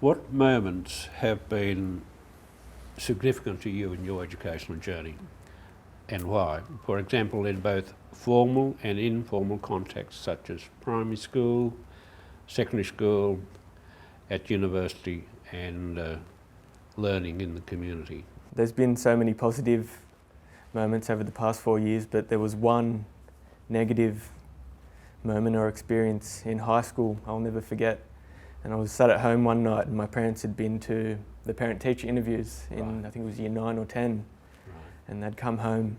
What moments have been significant to you in your educational journey and why? For example, in both formal and informal contexts such as primary school, secondary school, at university and learning in the community. There's been so many positive moments over the past 4 years, but there was one negative moment or experience in high school I'll never forget. And I was sat at home one night and my parents had been to the parent-teacher interviews in, I think it was year 9 or 10. And they'd come home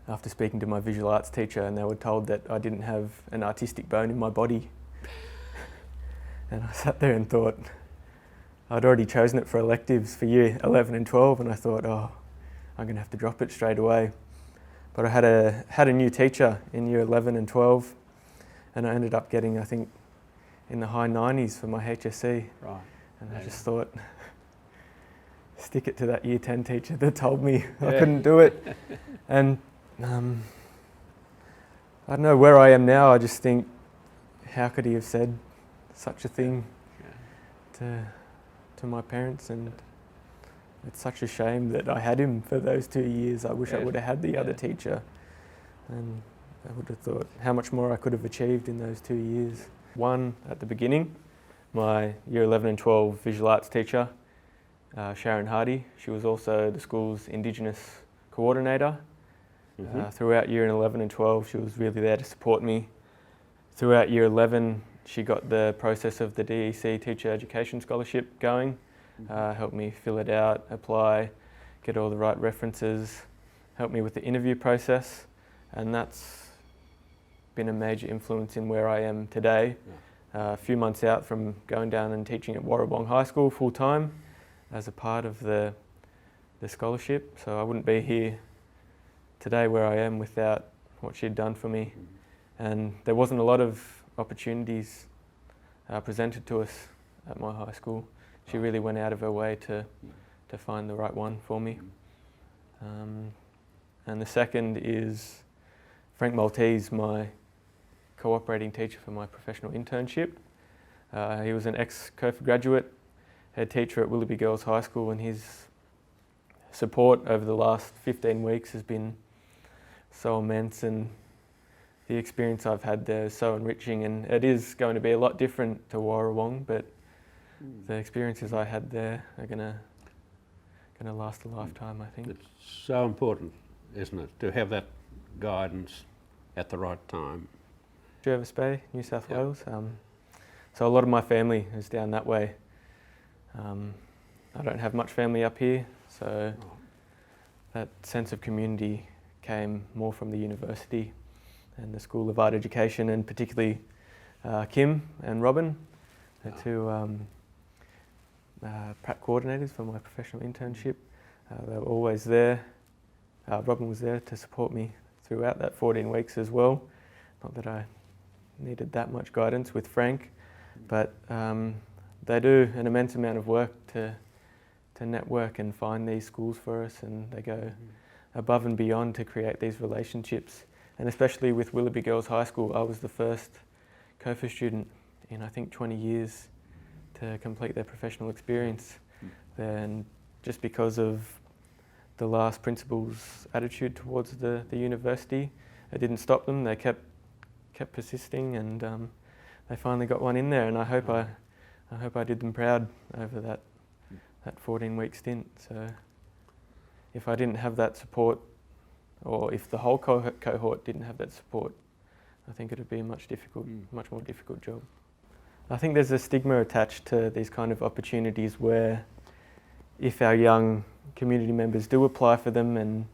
after speaking to my visual arts teacher and they were told that I didn't have an artistic bone in my body. And I sat there and thought, I'd already chosen it for electives for year 11 and 12 and I thought, oh, I'm going to have to drop it straight away. But I had a new teacher in year 11 and 12 and I ended up getting, I think, in the high 90s for my HSC. Right. And I just thought, stick it to that year 10 teacher that told me I couldn't do it. And I don't know where I am now. I just think, how could he have said such a thing to my parents? And it's such a shame that I had him for those 2 years. I wish I would have had the other teacher. And I would have thought how much more I could have achieved in those 2 years. One, at the beginning, my year 11 and 12 visual arts teacher, Sharon Hardy. She was also the school's Indigenous coordinator. Throughout year 11 and 12, she was really there to support me. Throughout year 11, she got the process of the DEC Teacher Education Scholarship going, helped me fill it out, apply, get all the right references, helped me with the interview process, and that's been a major influence in where I am today. A few months out from going down and teaching at Warrawong High School full time as a part of the scholarship, so I wouldn't be here today where I am without what she'd done for me. And there wasn't a lot of opportunities presented to us at my high school. She really went out of her way to find the right one for me. And the second is Frank Maltese, my cooperating teacher for my professional internship. He was an ex-COFA graduate, head teacher at Willoughby Girls High School, and his support over the last 15 weeks has been so immense, and the experience I've had there is so enriching, and it is going to be a lot different to Warrawong, but the experiences I had there are going to last a lifetime, I think. It's so important, isn't it, to have that guidance at the right time. Jervis Bay, New South Wales. So a lot of my family is down that way. I don't have much family up here, so that sense of community came more from the university and the School of Art Education, and particularly Kim and Robin, the two prac coordinators for my professional internship. They were always there. Robin was there to support me throughout that 14 weeks as well. Not that I needed that much guidance with Frank, but they do an immense amount of work to network and find these schools for us, and they go above and beyond to create these relationships. And especially with Willoughby Girls High School, I was the first COFA student in I think 20 years to complete their professional experience there, and just because of the last principal's attitude towards the university, it didn't stop them. They kept persisting, and they finally got one in there, and I hope I did them proud over that 14-week stint. So if I didn't have that support, or if the whole cohort didn't have that support, I think it would be a much more difficult job. I think there's a stigma attached to these kind of opportunities where if our young community members do apply for them and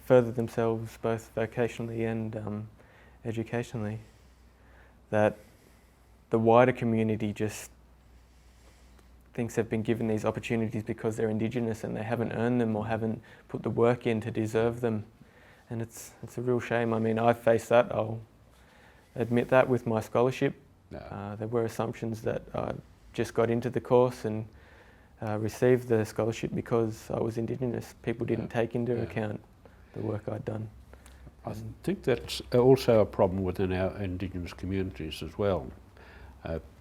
further themselves both vocationally and educationally, that the wider community just thinks they've been given these opportunities because they're Indigenous and they haven't earned them or haven't put the work in to deserve them. And it's a real shame. I mean, I've faced that. I'll admit that with my scholarship. There were assumptions that I just got into the course and received the scholarship because I was Indigenous. People didn't take into account the work I'd done. I think that's also a problem within our Indigenous communities as well.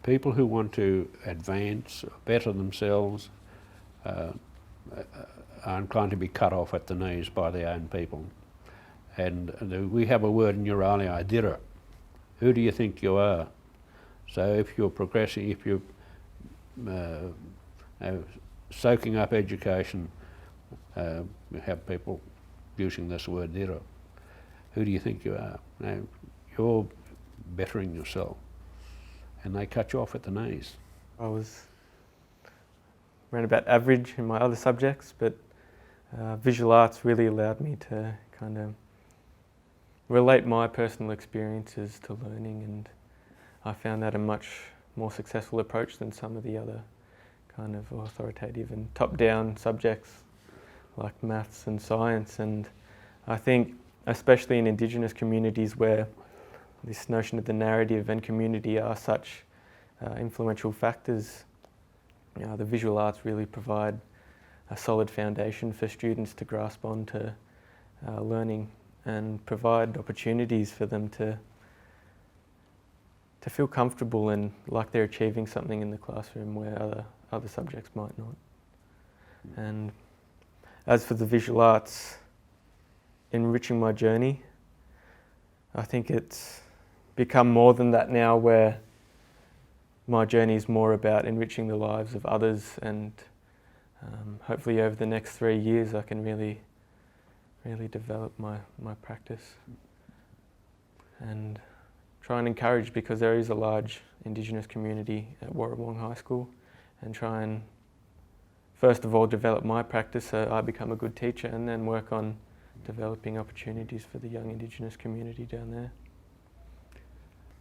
People who want to advance, better themselves, are inclined to be cut off at the knees by their own people. And we have a word in Euralia, dira. Who do you think you are? So if you're progressing, if you're soaking up education, we have people using this word dira. Who do you think you are? Now, you're bettering yourself. And they cut you off at the knees. I was around about average in my other subjects, but visual arts really allowed me to kind of relate my personal experiences to learning, and I found that a much more successful approach than some of the other kind of authoritative and top-down subjects like maths and science. And I think especially in Indigenous communities where this notion of the narrative and community are such influential factors, the visual arts really provide a solid foundation for students to grasp onto learning and provide opportunities for them to feel comfortable and like they're achieving something in the classroom where other subjects might not. And as for the visual arts enriching my journey, I think it's become more than that now, where my journey is more about enriching the lives of others, and hopefully over the next 3 years I can really develop my practice and try and encourage, because there is a large Indigenous community at Warrawong High School, and try and first of all develop my practice so I become a good teacher, and then work on developing opportunities for the young Indigenous community down there.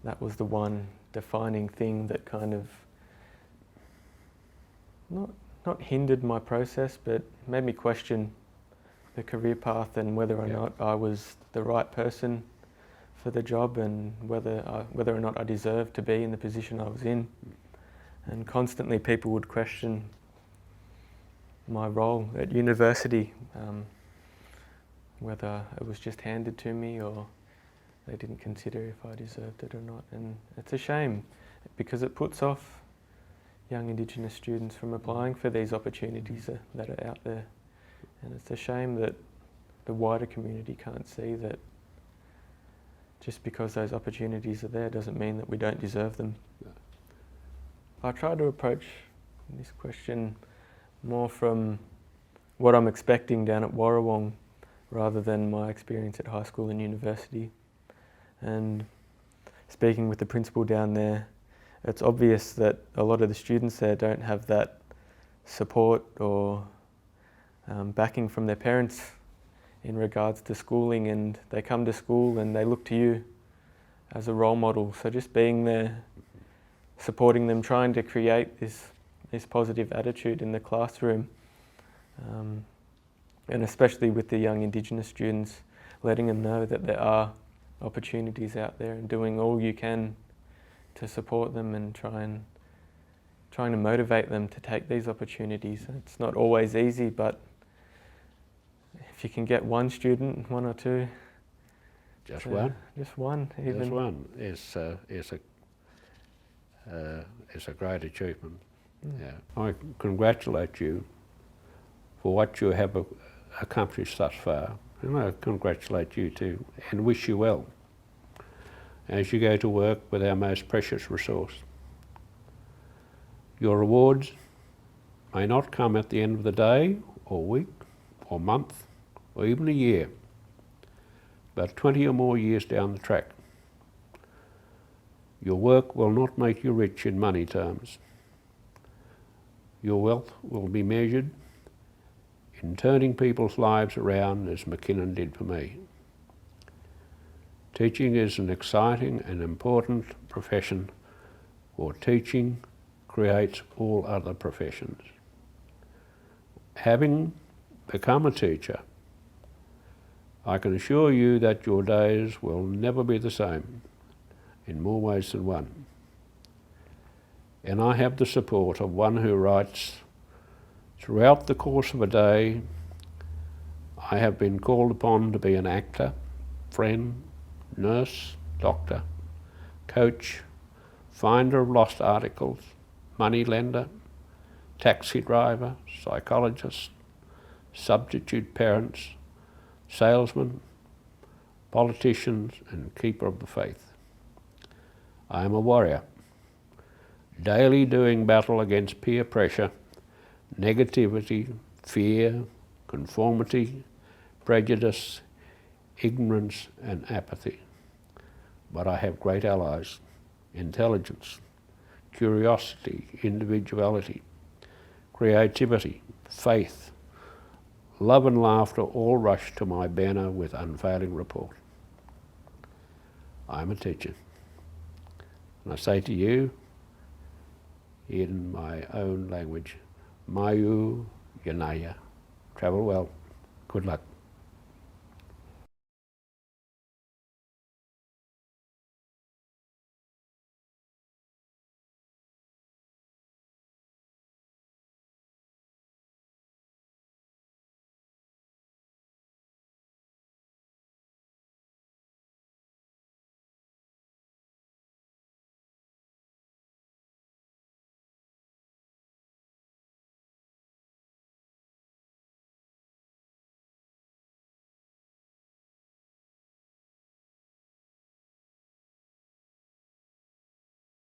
That was the one defining thing that kind of not hindered my process, but made me question the career path and whether or not I was the right person for the job, and whether or not I deserved to be in the position I was in. And constantly people would question my role at university, whether it was just handed to me or they didn't consider if I deserved it or not. And it's a shame, because it puts off young Indigenous students from applying for these opportunities that are out there. And it's a shame that the wider community can't see that just because those opportunities are there doesn't mean that we don't deserve them. No. I try to approach this question more from what I'm expecting down at Warrawong rather than my experience at high school and university. And speaking with the principal down there, it's obvious that a lot of the students there don't have that support or backing from their parents in regards to schooling, and they come to school and they look to you as a role model. So just being there, supporting them, trying to create this positive attitude in the classroom, and especially with the young Indigenous students, letting them know that there are opportunities out there, and doing all you can to support them and trying to motivate them to take these opportunities. It's not always easy, but if you can get one student, one or two, just one even. Just one is a great achievement. Yeah. I congratulate you for what you have accomplished thus far, and I congratulate you too, and wish you well as you go to work with our most precious resource. Your rewards may not come at the end of the day, or week, or month, or even a year, but 20 or more years down the track. Your work will not make you rich in money terms. Your wealth will be measured in turning people's lives around, as McKinnon did for me. Teaching is an exciting and important profession, for teaching creates all other professions. Having become a teacher, I can assure you that your days will never be the same, in more ways than one. And I have the support of one who writes, "Throughout the course of a day, I have been called upon to be an actor, friend, nurse, doctor, coach, finder of lost articles, money lender, taxi driver, psychologist, substitute parents, salesman, politicians and keeper of the faith. I am a warrior, daily doing battle against peer pressure, negativity, fear, conformity, prejudice, ignorance and apathy. But I have great allies: intelligence, curiosity, individuality, creativity, faith, love and laughter all rush to my banner with unfailing report. I'm a teacher. And I say to you, in my own language, Mayu Yanaya. Travel well. Good luck.